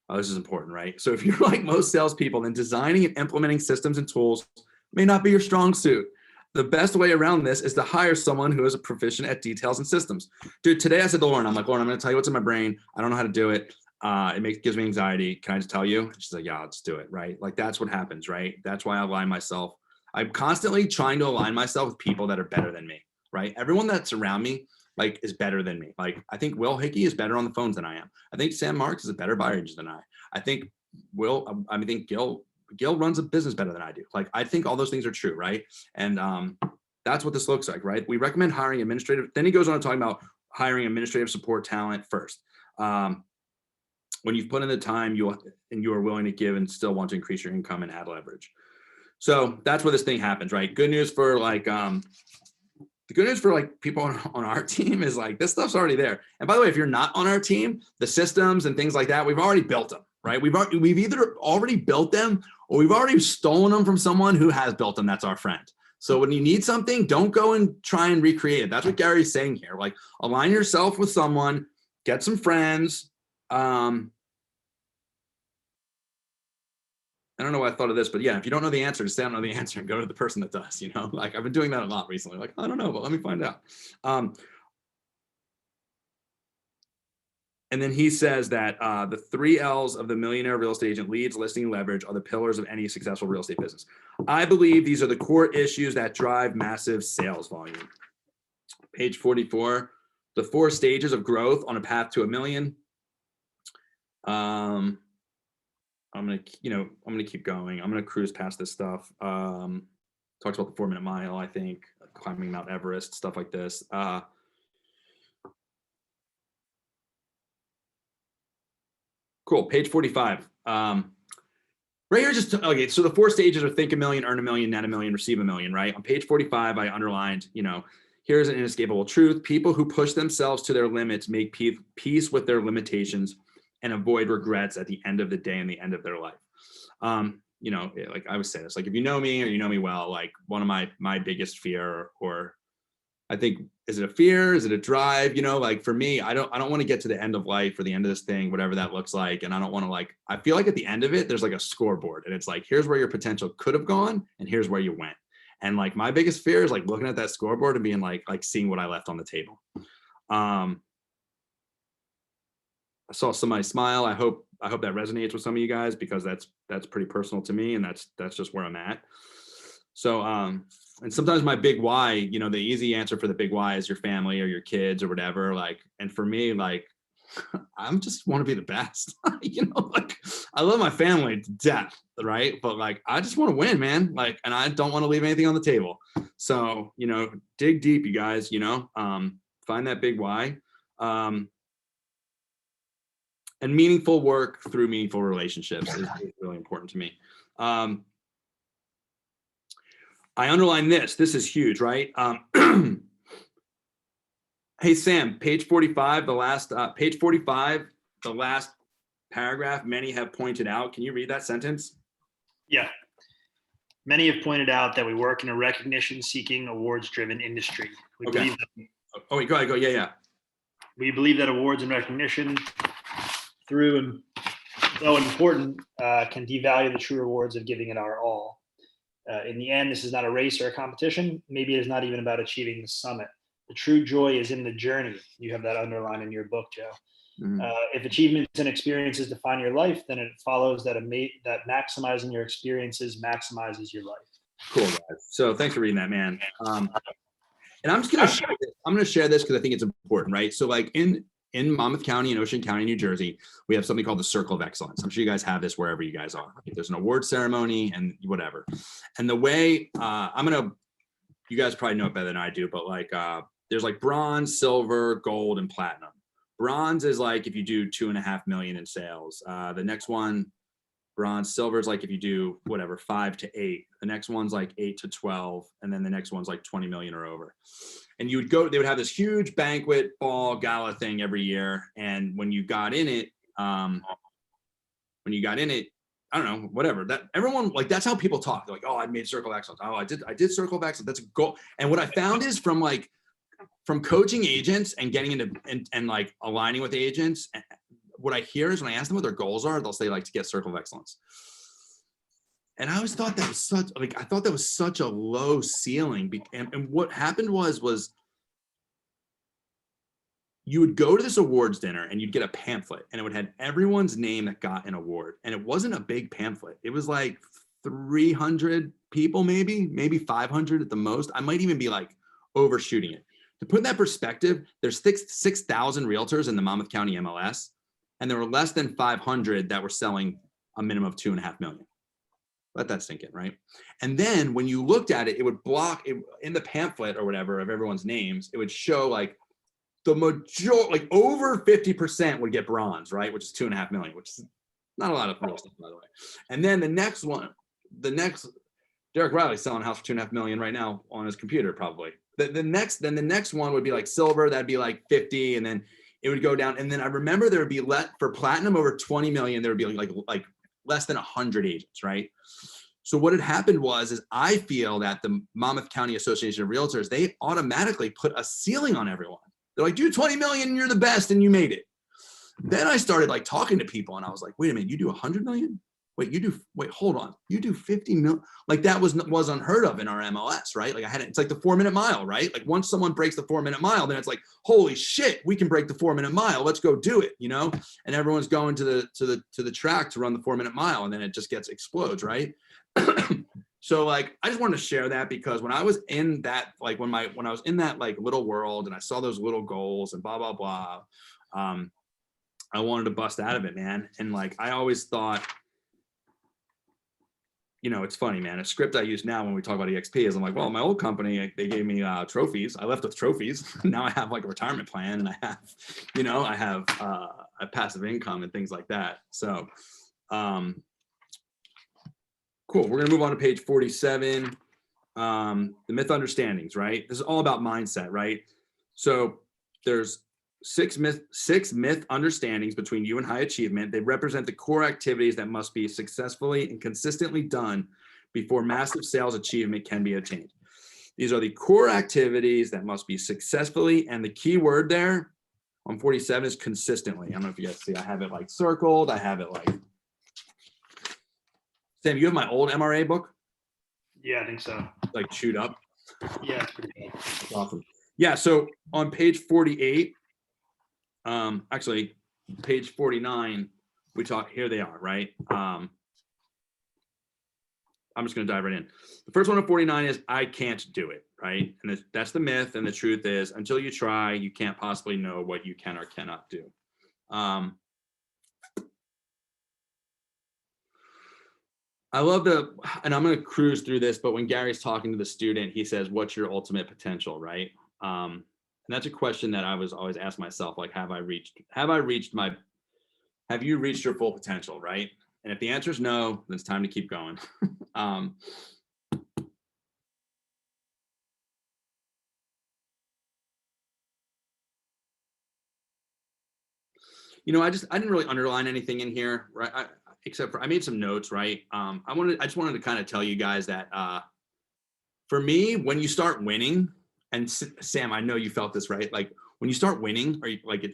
this is important, right? So if you're like most salespeople, then designing and implementing systems and tools may not be your strong suit. The best way around this is to hire someone who is a proficient at details and systems. Dude, today I said to Lauren, I'm like, Lauren, I'm going to tell you what's in my brain. I don't know how to do it. It gives me anxiety. Can I just tell you? She's like, yeah, let's do it. Right. Like, that's what happens. Right. That's why I align myself. I'm constantly trying to align myself with people that are better than me. Right. Everyone that's around me, like, is better than me. Like, I think Will Hickey is better on the phones than I am. I think Sam Marks is a better buyer agent than I think Gil runs a business better than I do. Like, I think all those things are true. Right. And that's what this looks like. Right. We recommend hiring administrative. Then he goes on to talk about hiring administrative support talent first. When you've put in the time you are willing to give and still want to increase your income and add leverage. So that's where this thing happens, right? Good news for the good news for like people on our team is like, this stuff's already there. And by the way, if you're not on our team, the systems and things like that, we've already built them, right? We've either already built them or we've already stolen them from someone who has built them. That's our friend. So when you need something, don't go and try and recreate it. That's what Gary's saying here. Like, align yourself with someone, get some friends. I don't know why I thought of this, but yeah, if you don't know the answer, just say I don't know the answer and go to the person that does, like I've been doing that a lot recently. Like, I don't know, but let me find out. And then he says that the 3 L's of the Millionaire Real Estate Agent: leads, listing, leverage, are the pillars of any successful real estate business. I believe these are the core issues that drive massive sales volume. Page 44, the 4 stages of growth on a path to $1 million. I'm gonna keep going. I'm gonna cruise past this stuff. Talks about the 4-minute mile, I think, climbing Mount Everest, stuff like this. Cool. Page 45. Right here, okay. So the 4 stages are: think $1 million, earn $1 million, net $1 million, receive $1 million. Right. On page 45, I underlined, here's an inescapable truth: people who push themselves to their limits make peace with their limitations and avoid regrets at the end of the day and the end of their life. Like I would say this, like, if you know me or you know me well, like, one of my biggest fear, or I think, is it a fear? Is it a drive? Like, for me, I don't want to get to the end of life or the end of this thing, whatever that looks like. And I don't want to, I feel like at the end of it, there's like a scoreboard and it's like, here's where your potential could have gone and here's where you went. And like, my biggest fear is like looking at that scoreboard and being like seeing what I left on the table. I saw somebody smile. I hope that resonates with some of you guys, because that's pretty personal to me, and that's just where I'm at. So and sometimes my big why, the easy answer for the big why is your family or your kids or whatever. Like, and for me, like, I just want to be the best. Like, I love my family to death, right? But like, I just want to win, man. Like, and I don't want to leave anything on the table. So, dig deep, you guys. Find that big why. And meaningful work through meaningful relationships is really important to me. I underline this. This is huge, right? Hey, Sam, page 45, page 45, the last paragraph, many have pointed out. Can you read that sentence? Yeah. Many have pointed out that we work in a recognition-seeking, awards-driven industry. We Okay. believe Oh, wait, go ahead, go. Yeah. we believe that awards and recognition, through and though important, can devalue the true rewards of giving it our all. In the end, this is not a race or a competition. Maybe it is not even about achieving the summit. The true joy is in the journey. You have that underlined in your book, Joe. If achievements and experiences define your life, then it follows that that maximizing your experiences maximizes your life. Cool, guys. So thanks for reading that, man. And I'm just gonna share this. I'm gonna share this because I think it's important, right? So like in Monmouth County and Ocean County, New Jersey, we have something called the Circle of Excellence. I'm sure you guys have this wherever you guys are. There's an award ceremony and whatever. And the way you guys probably know it better than I do, but like there's like bronze, silver, gold, and platinum. Bronze is like if you do 2.5 million in sales. The next one, bronze, silver is like if you do whatever 5 to 8. The next one's like 8 to 12, and then the next one's like 20 million or over. And you would go. They would have this huge banquet ball gala thing every year. And when you got in it, I don't know, whatever. That everyone like that's how people talk. They're like, oh, I made Circle of Excellence. Oh, I did Circle of Excellence. That's a goal. And what I found is from coaching agents and getting into and like aligning with agents, what I hear is when I ask them what their goals are, they'll say like to get Circle of Excellence. And I always thought that was such a low ceiling. And what happened was you would go to this awards dinner and you'd get a pamphlet and it would have everyone's name that got an award. And it wasn't a big pamphlet. It was like 300 people, maybe 500 at the most. I might even be like overshooting it. To put in that perspective, there's 6,000 realtors in the Monmouth County MLS, and there were less than 500 that were selling a minimum of 2.5 million. Let that sink in, right? And then when you looked at it, it would block it in the pamphlet or whatever of everyone's names. It would show like the majority, like over 50% would get bronze, right? Which is 2.5 million, which is not a lot of real estate, by the way. And then the next Derek Riley's selling a house for 2.5 million right now on his computer, probably. The next one would be like silver, that'd be like 50, and then it would go down. And then I remember there would be for platinum over 20 million, there would be like less than 100 agents, right? So what had happened is I feel that the Monmouth County Association of Realtors, they automatically put a ceiling on everyone. They're like, do 20 million, you're the best, and you made it. Then I started like talking to people and I was like, wait a minute, you do 100 million? Wait, hold on. You do 50 million? Like that was unheard of in our MLS, right? Like it's like the 4-minute mile, right? Like once someone breaks the 4-minute mile, then it's like, holy shit, we can break the 4-minute mile. Let's go do it, you know? And everyone's going to the track to run the 4-minute mile, and then it just explodes, right? So like, I just wanted to share that because when I was in that, like when I was in that like little world and I saw those little goals and blah, blah, blah, I wanted to bust out of it, man. And like, I always thought, you know, it's funny, man. A script I use now when we talk about EXP is I'm like, well, my old company, they gave me trophies. I left with trophies. Now I have like a retirement plan and I have a passive income and things like that. So, cool. We're going to move on to page 47. The myth understandings, right? This is all about mindset, right? So there's six myth understandings between you and high achievement. They represent the core activities that must be successfully and consistently done before massive sales achievement can be attained. These are the core activities that must be successfully, and the key word there on 47 is consistently. I don't know if you guys see, I have it like circled. I have it like, Sam, you have my old MREA book? Yeah, I think so. Like chewed up? Yeah, it's pretty good. Awesome. Yeah, so on page 48, actually page 49, we talk, here they are, right? I'm just going to dive right in. The first one on 49 is I can't do it, right? And that's the myth. And the truth is until you try, you can't possibly know what you can or cannot do. I love and I'm going to cruise through this, but when Gary's talking to the student, he says, what's your ultimate potential, right? And that's a question that I was always asked myself, like, have you reached your full potential, right? And if the answer is no, then it's time to keep going. I didn't really underline anything in here, right? Except for I made some notes, right? I just wanted to kind of tell you guys that for me, when you start winning, and Sam, I know you felt this, right? Like when you start winning, or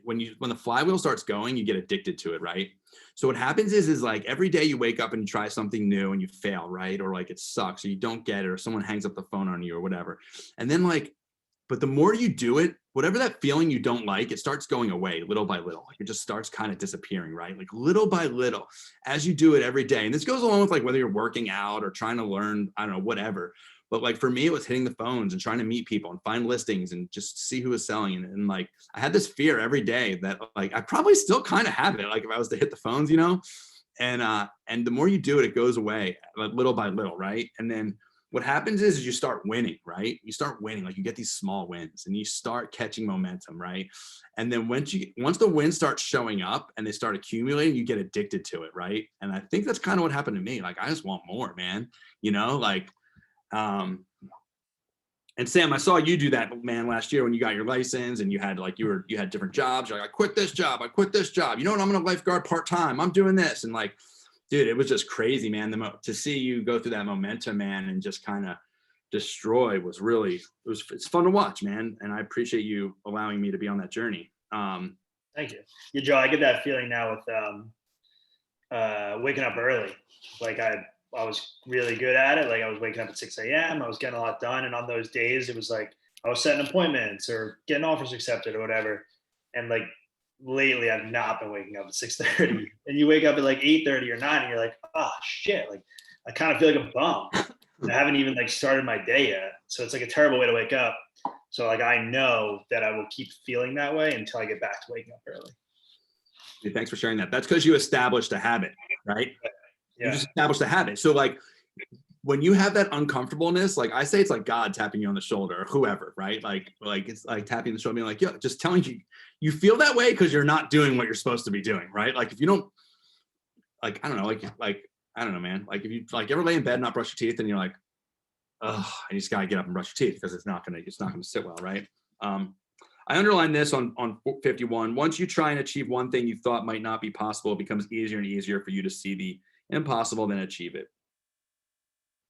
when the flywheel starts going, you get addicted to it, right? So what happens is like every day you wake up and you try something new and you fail, right? Or like it sucks, or you don't get it, or someone hangs up the phone on you or whatever. And then but the more you do it, whatever that feeling you don't like, it starts going away little by little. Like it just starts kind of disappearing, right? Like little by little, as you do it every day. And this goes along with like whether you're working out or trying to learn, I don't know, whatever. But like for me, it was hitting the phones and trying to meet people and find listings and just see who was selling. And like I had this fear every day that like I probably still kind of have it. Like if I was to hit the phones, and the more you do it, it goes away like little by little, right? And then what happens is you start winning, right? You start winning, like you get these small wins and you start catching momentum, right? And then once the wins start showing up and they start accumulating, you get addicted to it, right? And I think that's kind of what happened to me. Like I just want more, man. And Sam, I saw you do that, man, last year when you got your license and you had you had different jobs. You're like, I quit this job. You know what? I'm going to lifeguard part-time. I'm doing this. And like, dude, it was just crazy, man. To see you go through that momentum, man, and just kind of destroy was really, it's fun to watch, man. And I appreciate you allowing me to be on that journey. Thank you. Yeah, Joe, I get that feeling now with waking up early. Like I was really good at it. Like I was waking up at 6 a.m. I was getting a lot done. And on those days, it was like I was setting appointments or getting offers accepted or whatever. And like lately, I've not been waking up at 6:30. And you wake up at like 8:30 or 9 and you're like, oh shit. Like I kind of feel like a bum. I haven't even like started my day yet. So it's like a terrible way to wake up. So like I know that I will keep feeling that way until I get back to waking up early. Hey, thanks for sharing that. That's because you established a habit, right? Yeah. You just established a habit. So like when you have that uncomfortableness, like I say, it's like God tapping you on the shoulder or whoever, right? Like it's like tapping the shoulder, being like, yo, just telling you feel that way because you're not doing what you're supposed to be doing, right? Like if you don't, like, I don't know, like, I don't know, man. Like if you like ever lay in bed and not brush your teeth and you're like, oh, I just gotta get up and brush your teeth because it's not gonna sit well, right? I underlined this on 51. Once you try and achieve one thing you thought might not be possible, it becomes easier and easier for you to see the impossible, then achieve it.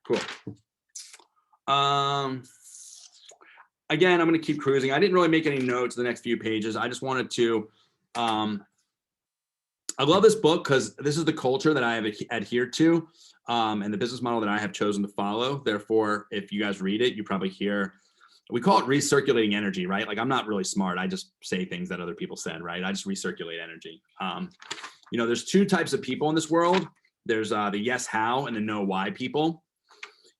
Cool. Again, I'm going to keep cruising. I didn't really make any notes the next few pages. I just wanted to, I love this book because this is the culture that I have adhered to and the business model that I have chosen to follow. Therefore, if you guys read it, you probably hear, we call it recirculating energy, right? Like I'm not really smart. I just say things that other people said, right? I just recirculate energy. There's two types of people in this world. There's the yes, how, and the no, why people.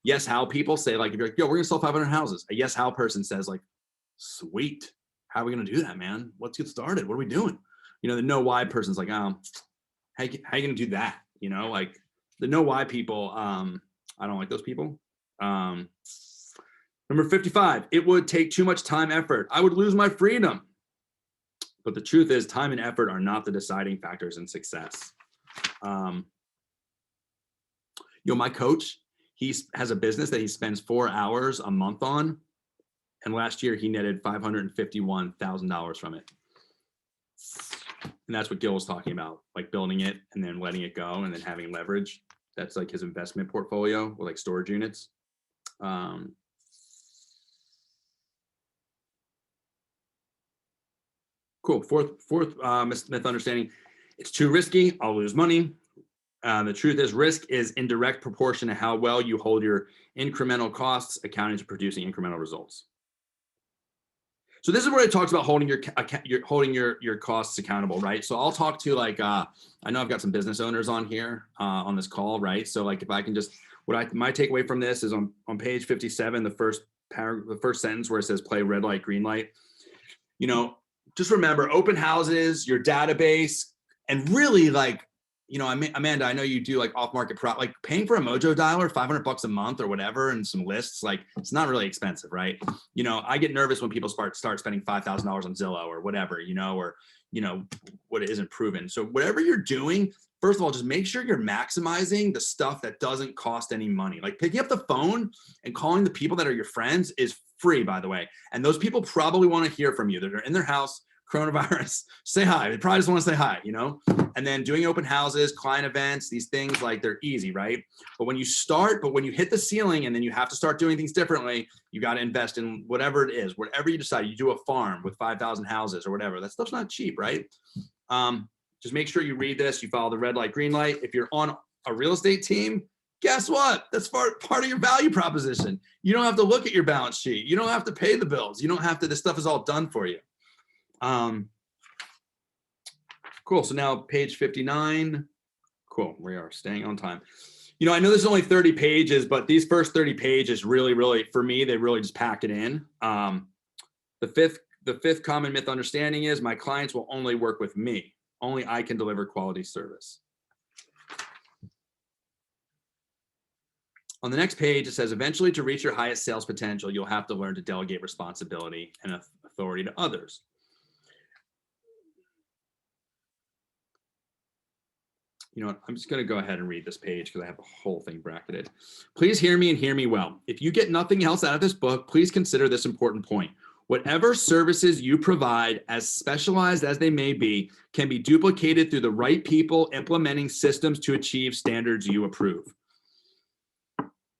Yes, how people say like, if you're like, yo, we're going to sell 500 houses. A yes, how person says like, sweet. How are we going to do that, man? Let's get started. What are we doing? The no, why person's like, how you going to do that? Like the no, why people, I don't like those people. Number 55, it would take too much time, effort. I would lose my freedom. But the truth is time and effort are not the deciding factors in success. My coach, he has a business that he spends 4 hours a month on. And last year he netted $551,000 from it. And that's what Gil was talking about, like building it and then letting it go and then having leverage. That's like his investment portfolio with like storage units. Cool. Fourth myth understanding. It's too risky. I'll lose money. The truth is risk is in direct proportion to how well you hold your incremental costs accounting to producing incremental results. So this is where it talks about holding your costs accountable, right? So I'll talk to like, I know I've got some business owners on here on this call, right? So like if I can just, my takeaway from this is on page 57, the first sentence where it says play red light, green light. Just remember open houses, your database, and really like, Amanda, I know you do like off-market like paying for a Mojo dialer, $500 a month or whatever, and some lists, like it's not really expensive, right? I get nervous when people start spending $5,000 on Zillow or whatever, or what isn't proven. So whatever you're doing, first of all, just make sure you're maximizing the stuff that doesn't cost any money. Like picking up the phone and calling the people that are your friends is free, by the way. And those people probably want to hear from you. They're in their house coronavirus, say hi. They probably just want to say hi, you know? And then doing open houses, client events, these things, like, they're easy, right? But when you hit the ceiling and then you have to start doing things differently, you got to invest in whatever it is, whatever you decide. You do a farm with 5,000 houses or whatever. That stuff's not cheap, right? Just make sure you read this, you follow the red light, green light. If you're on a real estate team, guess what? That's part of your value proposition. You don't have to look at your balance sheet. You don't have to pay the bills. You don't have to, this stuff is all done for you. Cool. So now page 59. Cool. We are staying on time. You know, I know there's only 30 pages, but these first 30 pages really, for me, they really just pack it in. The fifth common myth understanding is my clients will only work with me. Only I can deliver quality service. On the next page, it says, eventually to reach your highest sales potential, you'll have to learn to delegate responsibility and authority to others. You know what? I'm just going to go ahead and read this page because I have the whole thing bracketed. Please hear me and hear me well. If you get nothing else out of this book, please consider this important point. Whatever services you provide, as specialized as they may be, can be duplicated through the right people implementing systems to achieve standards you approve.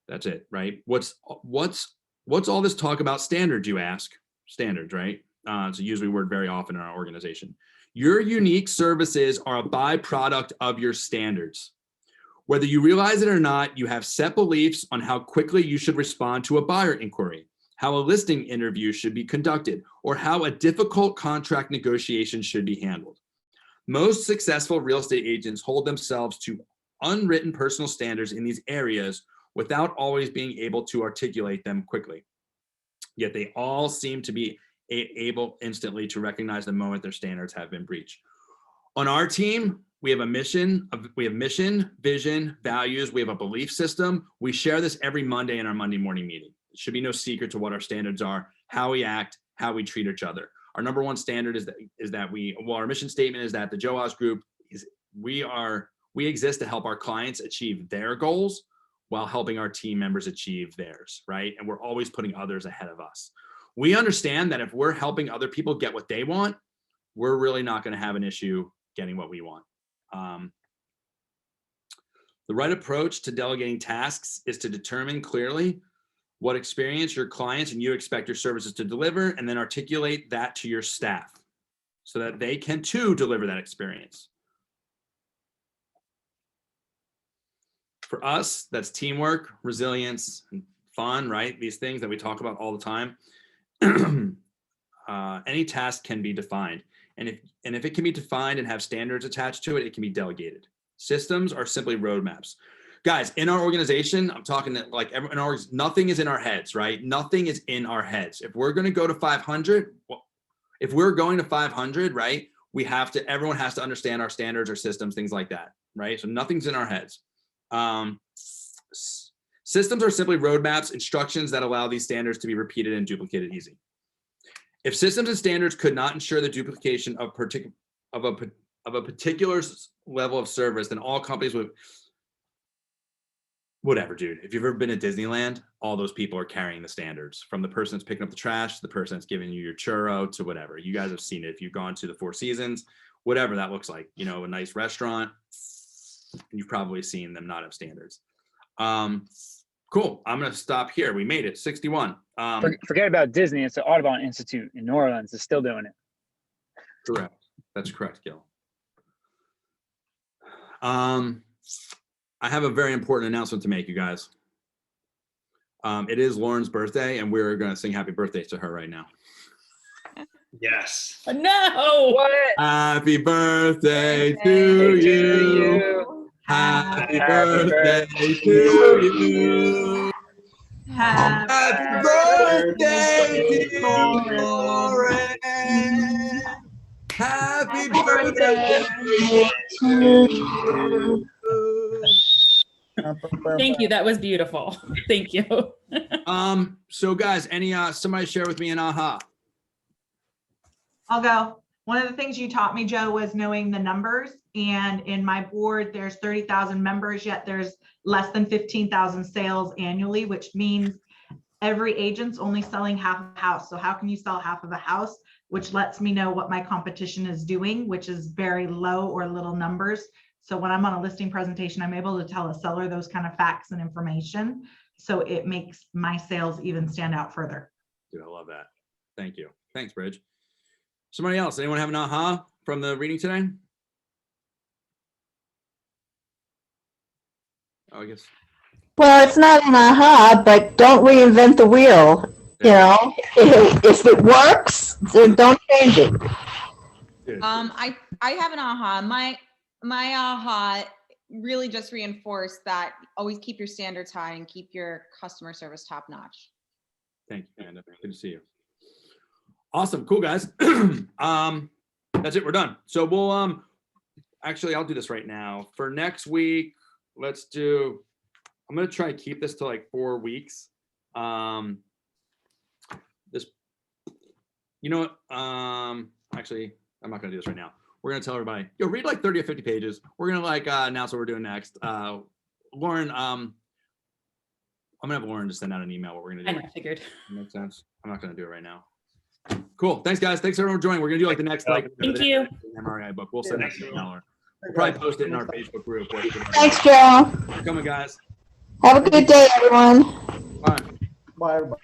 That's it, right? What's all this talk about standards, you ask? Standards, right? It's a usually word very often in our organization. Your unique services are a byproduct of your standards. Whether you realize it or not, you have set beliefs on how quickly you should respond to a buyer inquiry, how a listing interview should be conducted, or how a difficult contract negotiation should be handled. Most successful real estate agents hold themselves to unwritten personal standards in these areas without always being able to articulate them quickly. Yet they all seem to be able instantly to recognize the moment their standards have been breached. On our team, we have a mission, vision, values, we have a belief system. We share this every Monday in our Monday morning meeting. It should be no secret to what our standards are, how we act, how we treat each other. Our number one standard is that our mission statement is that the Joe Oz Group we exist to help our clients achieve their goals while helping our team members achieve theirs, right? And we're always putting others ahead of us. We understand that if we're helping other people get what they want, we're really not going to have an issue getting what we want. The right approach to delegating tasks is to determine clearly what experience your clients and you expect your services to deliver, and then articulate that to your staff so that they can too deliver that experience. For us, that's teamwork, resilience, and fun, right? These things that we talk about all the time. Any task can be defined. And if it can be defined and have standards attached to it, it can be delegated. Systems are simply roadmaps. Guys, in our organization, I'm talking that like nothing is in our heads, right? Nothing is in our heads. If we're going to go to 500, right? Everyone has to understand our standards, our systems, things like that, right? So nothing's in our heads. Systems are simply roadmaps, instructions that allow these standards to be repeated and duplicated easy. If systems and standards could not ensure the duplication of a particular level of service, then all companies would, whatever, dude. If you've ever been at Disneyland, all those people are carrying the standards, from the person that's picking up the trash to the person that's giving you your churro to whatever. You guys have seen it. If you've gone to the Four Seasons, whatever that looks like, you know, a nice restaurant, you've probably seen them not have standards. Cool. I'm going to stop here. We made it. 61. Forget about Disney. It's the Audubon Institute in New Orleans is still doing it. Correct. That's correct, Gil. I have a very important announcement to make, you guys. It is Lauren's birthday, and we're going to sing happy birthday to her right now. Yes. No. What? Happy birthday to you. Happy birthday to you. Happy birthday, dear Lauren. Happy birthday to you. Thank you. That was beautiful. Thank you. So guys, somebody share with me an aha. I'll go. One of the things you taught me, Joe, was knowing the numbers. And in my board, there's 30,000 members, yet there's less than 15,000 sales annually, which means every agent's only selling half a house. So how can you sell half of a house? which lets me know what my competition is doing, which is very low or little numbers. So when I'm on a listing presentation, I'm able to tell a seller those kind of facts and information. So it makes my sales even stand out further. Dude, I love that. Thank you. Thanks, Bridge. Somebody else, anyone have an aha from the reading today? Oh, I guess. Well, it's not an aha, but don't reinvent the wheel. You know, if it works, then don't change it. I have an aha. My aha really just reinforced that always keep your standards high and keep your customer service top notch. Thank you, Amanda. Good to see you. Awesome. Cool, guys. That's it. We're done. So we'll actually, I'll do this right now. For next week, let's do, I'm going to try to keep this to like 4 weeks. This, you know what? Actually, I'm not going to do this right now. We're going to tell everybody, yo, read like 30 or 50 pages. We're going to like announce what we're doing next. Lauren, I'm going to have Lauren just send out an email what we're going to do. I know, figured. Makes sense. I'm not going to do it right now. Cool. Thanks, guys. Thanks everyone for joining. We're going to do like the next, like, Thank you. MREA book. We'll send that to Keller. We'll probably post it in our Facebook group. Thanks, Joe. Come on, guys. Have a good day, everyone. Bye. Bye, everybody.